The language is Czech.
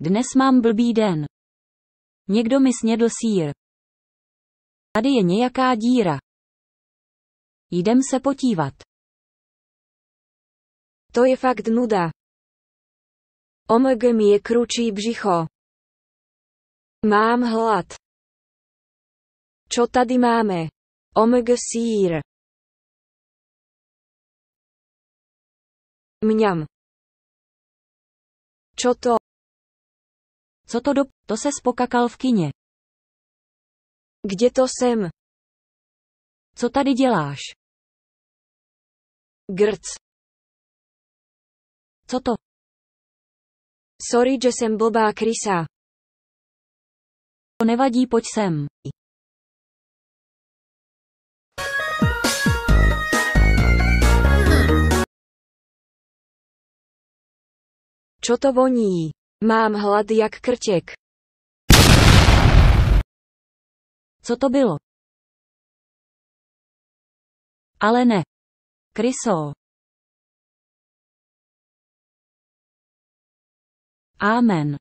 Dnes mám blbý den. Někdo mi snědl sýr. Tady je nějaká díra. Jdem se podívat. To je fakt nuda. OMG mi je kručí břicho. Mám hlad. Čo tady máme? OMG sýr. Mňam. Čo to? Co to to se spokakal v kině. Kde to jsem? Co tady děláš? Grc. Co to? Sorry, že jsem blbá krysa. To nevadí, pojď sem. Čo to voní? Mám hlad jak krtěk. Co to bylo? Ale ne. Kryso. Amen.